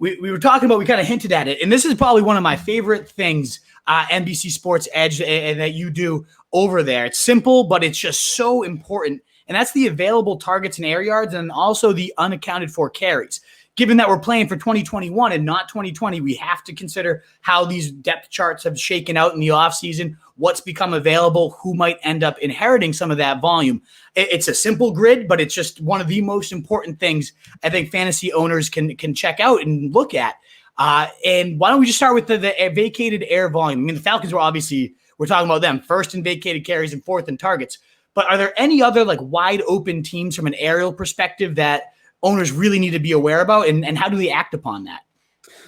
we were talking about, we kind of hinted at it, and this is probably one of my favorite things, NBC Sports Edge, and that you do over there. It's simple, but it's just so important, and that's the available targets and air yards, and also the unaccounted for carries. Given that we're playing for 2021 and not 2020, we have to consider how these depth charts have shaken out in the offseason, what's become available, who might end up inheriting some of that volume. It's a simple grid, but it's just one of the most important things I think fantasy owners can check out and look at. And why don't we just start with the vacated air volume? I mean, the Falcons we're talking about them, first in vacated carries and fourth in targets. But are there any other like wide open teams from an aerial perspective that owners really need to be aware about, and how do they act upon that?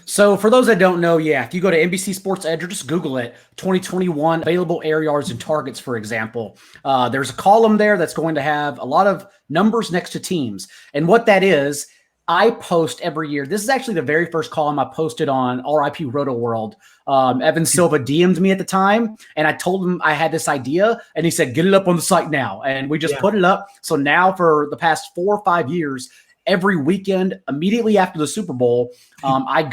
So for those that don't know, if you go to NBC Sports Edge or just Google it, 2021 available air yards and targets, for example, there's a column there that's going to have a lot of numbers next to teams. And what that is, I post every year. This is actually the very first column I posted on RIP Roto World. Evan Silva DM'd me at the time, and I told him I had this idea, and he said, get it up on the site now. And we just put it up. So now for the past 4 or 5 years, every weekend, immediately after the Super Bowl, I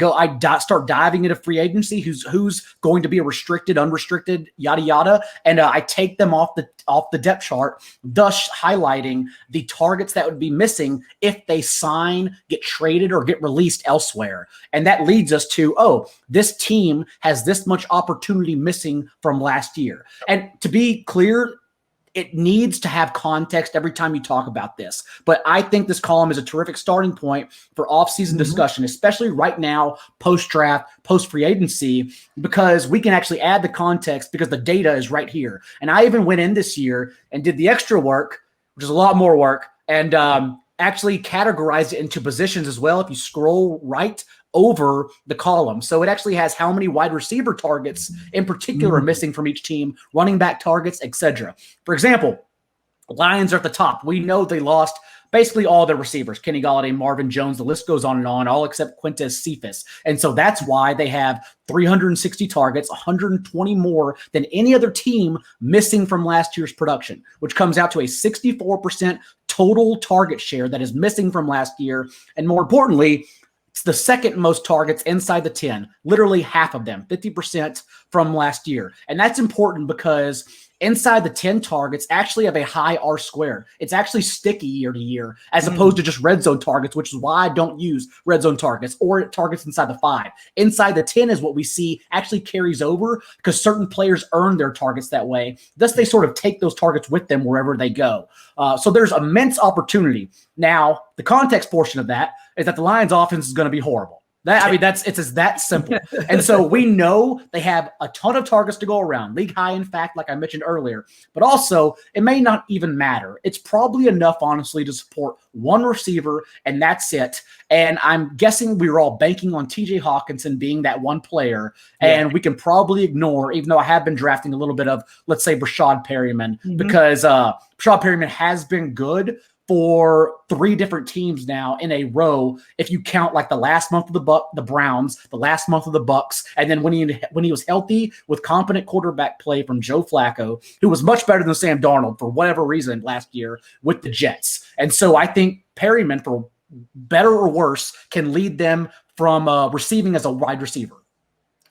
start diving into free agency, who's going to be a restricted, unrestricted, yada yada, and I take them off the depth chart, thus highlighting the targets that would be missing if they sign, get traded, or get released elsewhere. And that leads us to, this team has this much opportunity missing from last year. And to be clear, it needs to have context every time you talk about this. But I think this column is a terrific starting point for off-season discussion, especially right now, post-draft, post-free agency, because we can actually add the context because the data is right here. And I even went in this year and did the extra work, which is a lot more work, and actually categorized it into positions as well if you scroll right over the column. So it actually has how many wide receiver targets in particular are missing from each team, running back targets, etc. For example, Lions are at the top. We know they lost basically all their receivers, Kenny Golladay, Marvin Jones, the list goes on, all except Quintez Cephas. And so that's why they have 360 targets, 120 more than any other team missing from last year's production, which comes out to a 64% total target share that is missing from last year. And more importantly, it's the second most targets inside the 10, literally half of them, 50% from last year. And that's important because inside the 10 targets actually have a high R squared. It's actually sticky year to year as opposed to just red zone targets, which is why I don't use red zone targets or targets inside the 5. Inside the 10 is what we see actually carries over because certain players earn their targets that way. Thus, they sort of take those targets with them wherever they go. So there's immense opportunity. Now, the context portion of that is that the Lions offense is going to be horrible. It's that simple. And so we know they have a ton of targets to go around, league high, in fact, like I mentioned earlier, but also it may not even matter. It's probably enough, honestly, to support one receiver, and that's it. And I'm guessing we were all banking on TJ Hockenson being that one player, and we can probably ignore, even though I have been drafting a little bit of, let's say, Breshad Perriman, because Breshad Perriman has been good for 3 different teams now in a row. If you count like the last month of the Browns, the last month of the Bucks, and then when he was healthy with competent quarterback play from Joe Flacco, who was much better than Sam Darnold for whatever reason last year with the Jets. And so I think Perryman, for better or worse, can lead them from receiving as a wide receiver.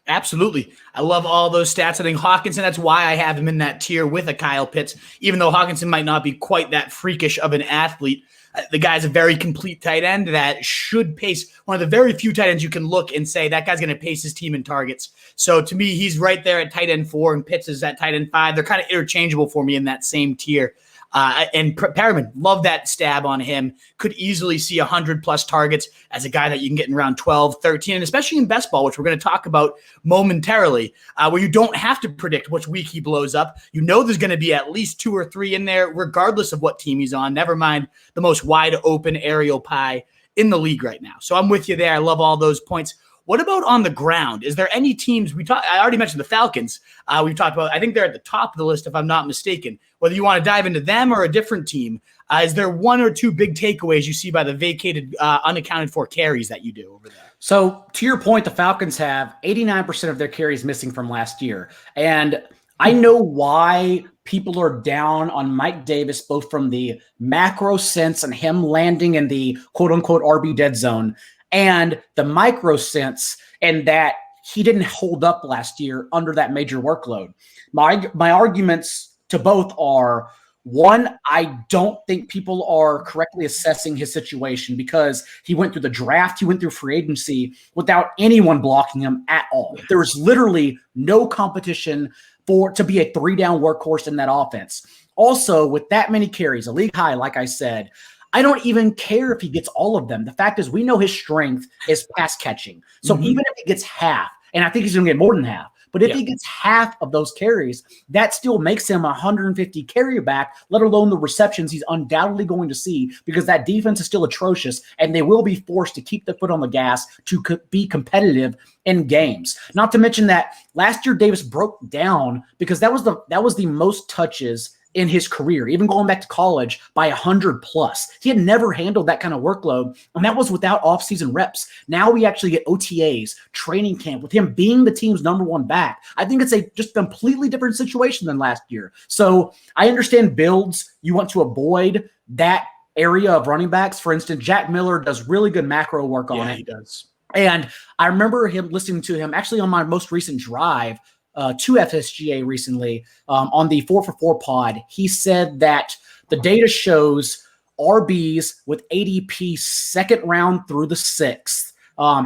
Absolutely. I love all those stats. I think Hockenson, that's why I have him in that tier with a Kyle Pitts, even though Hockenson might not be quite that freakish of an athlete. The guy's a very complete tight end that should pace, one of the very few tight ends you can look and say that guy's going to pace his team in targets. So to me, he's right there at tight end 4 and Pitts is at tight end 5. They're kind of interchangeable for me in that same tier. And Perriman, love that stab on him. Could easily see 100+ targets as a guy that you can get in around 12, 13, and especially in best ball, which we're going to talk about momentarily, where you don't have to predict which week he blows up. You know there's going to be at least 2 or 3 in there, regardless of what team he's on. Never mind the most wide open aerial pie in the league right now. So I'm with you there. I love all those points. What about on the ground? Is there any teams I already mentioned the Falcons. We've talked about, I think they're at the top of the list, if I'm not mistaken. Whether you want to dive into them or a different team, is there 1 or 2 big takeaways you see by the vacated, unaccounted for carries that you do over there? So to your point, the Falcons have 89% of their carries missing from last year. And I know why people are down on Mike Davis, both from the macro sense and him landing in the quote unquote RB dead zone. and the micro sense, and that he didn't hold up last year under that major workload. My arguments to both are, one, I don't think people are correctly assessing his situation because he went through the draft, he went through free agency without anyone blocking him at all. There was literally no competition to be a 3-down workhorse in that offense. Also, with that many carries, a league high, like I said, I don't even care if he gets all of them. The fact is, we know his strength is pass catching. So even if he gets half, and I think he's going to get more than half, but if he gets half of those carries, that still makes him 150 carry back, let alone the receptions he's undoubtedly going to see, because that defense is still atrocious, and they will be forced to keep the foot on the gas to be competitive in games. Not to mention that last year Davis broke down because that was the most touches in his career, even going back to college, by 100 plus. He had never handled that kind of workload, and that was without offseason reps. Now we actually get OTAs, training camp, with him being the team's number one back. I think it's a just completely different situation than last year. So I understand builds, you want to avoid that area of running backs. For instance, Jack Miller does really good macro work on it. He does. And I remember listening to him actually on my most recent drive to FSGA recently on the 4for4 pod. He said that the data shows RBs with ADP second round through the sixth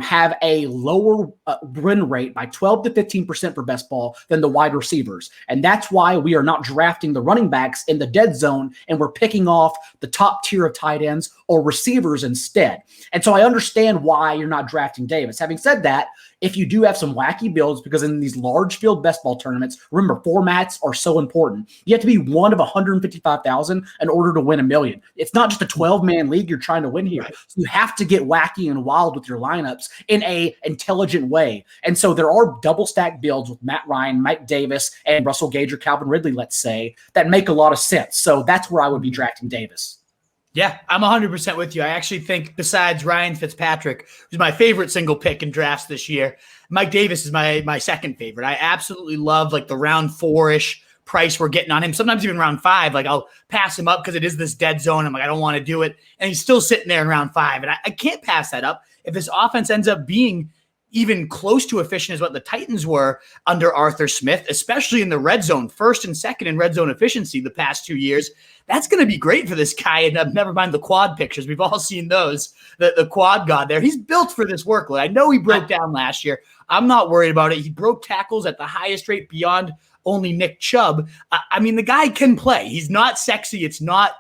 have a lower win rate by 12 to 15% for best ball than the wide receivers. And that's why we are not drafting the running backs in the dead zone, and we're picking off the top tier of tight ends or receivers instead. And so I understand why you're not drafting Davis. Having said that, if you do have some wacky builds, because in these large field best ball tournaments, remember, formats are so important. You have to be one of 155,000 in order to win $1 million. It's not just a 12-man league you're trying to win here. Right. So you have to get wacky and wild with your lineups in a intelligent way. And so there are double stack builds with Matt Ryan, Mike Davis, and Russell Gage or Calvin Ridley, let's say, that make a lot of sense. So that's where I would be drafting Davis. Yeah, I'm 100% with you. I actually think, besides Ryan Fitzpatrick, who's my favorite single pick in drafts this year, Mike Davis is my second favorite. I absolutely love like the round 4-ish price we're getting on him. Sometimes even round 5. Like, I'll pass him up because it is this dead zone. I'm like, I don't want to do it. And he's still sitting there in round 5. And I can't pass that up. If this offense ends up being even close to efficient as what the Titans were under Arthur Smith, especially in the red zone, first and second in red zone efficiency the past 2 years, that's going to be great for this guy. And never mind the quad pictures. We've all seen those, the quad god there. He's built for this workload. I know he broke down last year. I'm not worried about it. He broke tackles at the highest rate beyond only Nick Chubb. I mean, the guy can play. He's not sexy. It's not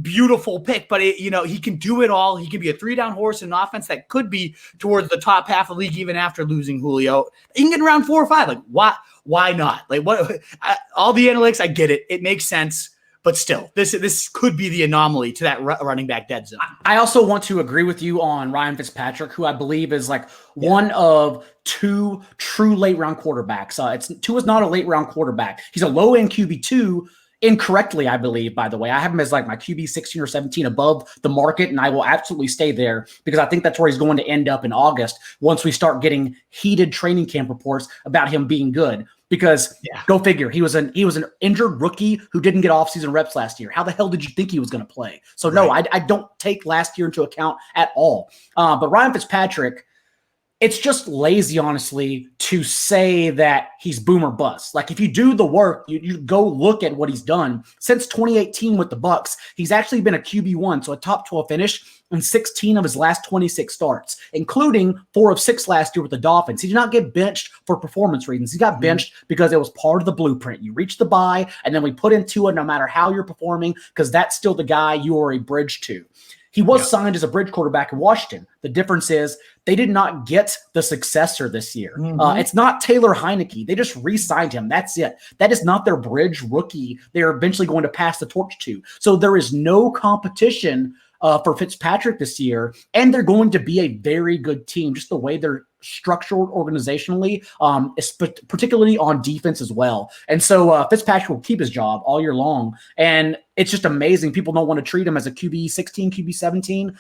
beautiful pick, but he can do it all. He can be a 3-down horse in an offense that could be towards the top half of the league even after losing Julio. He can get around 4 or 5. Like, why not? Like, what? All the analytics, I get it. It makes sense. But still, this could be the anomaly to that running back dead zone. I also want to agree with you on Ryan Fitzpatrick, who I believe is like one of 2 true late-round quarterbacks. Tua is not a late-round quarterback. He's a low-end QB2, incorrectly, I believe, by the way. I have him as like my QB 16 or 17 above the market, and I will absolutely stay there because I think that's where he's going to end up in August once we start getting heated training camp reports about him being good. Because go figure, he was an injured rookie who didn't get offseason reps last year. How the hell did you think he was going to play? So no, I don't take last year into account at all. But Ryan Fitzpatrick, it's just lazy, honestly, to say that he's boom or bust. Like, if you do the work, you go look at what he's done. Since 2018 with the Bucs, he's actually been a QB1, so a top 12 finish in 16 of his last 26 starts, including 4 of 6 last year with the Dolphins. He did not get benched for performance reasons. He got benched because it was part of the blueprint. You reach the bye, and then we put into it no matter how you're performing, because that's still the guy you are a bridge to. He was signed as a bridge quarterback in Washington. The difference is they did not get the successor this year. It's not Taylor Heineke. They just re-signed him. That's it. That is not their bridge rookie they're eventually going to pass the torch to. So there is no competition for Fitzpatrick this year, and they're going to be a very good team, just the way they're structured organizationally, particularly on defense as well. And so Fitzpatrick will keep his job all year long, and it's just amazing. People don't want to treat him as a QB 16, QB 17,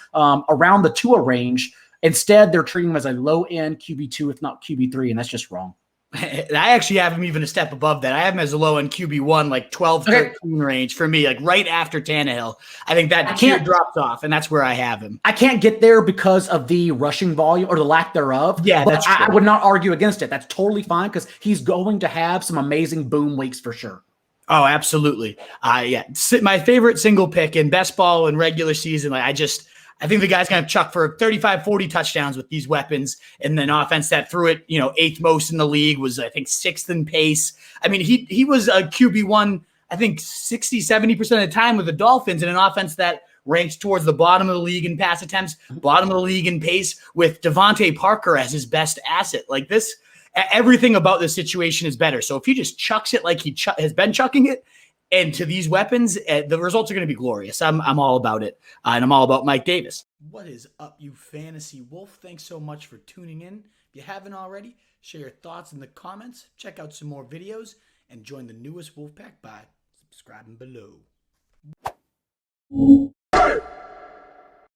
around the Tua range. Instead, they're treating him as a low-end QB2, if not QB3, and that's just wrong. I actually have him even a step above that. I have him as a low end QB1, like 12, 13 range for me, like right after Tannehill. I think that tier drops off, and that's where I have him. I can't get there because of the rushing volume or the lack thereof. Yeah, that's true. I would not argue against it. That's totally fine because he's going to have some amazing boom weeks for sure. Oh, absolutely. Yeah, my favorite single pick in best ball and regular season. Like I think the guy's going to chuck for 35, 40 touchdowns with these weapons. And then offense that threw it, eighth most in the league, was, I think, sixth in pace. I mean, he was a QB1, I think 60, 70% of the time with the Dolphins in an offense that ranks towards the bottom of the league in pass attempts, bottom of the league in pace, with Devontae Parker as his best asset. Like this, everything about this situation is better. So if he just chucks it like he has been chucking it, and to these weapons, the results are going to be glorious. I'm all about it, and I'm all about Mike Davis. What is up, you fantasy wolf? Thanks so much for tuning in. If you haven't already, share your thoughts in the comments, check out some more videos, and join the newest Wolfpack by subscribing below.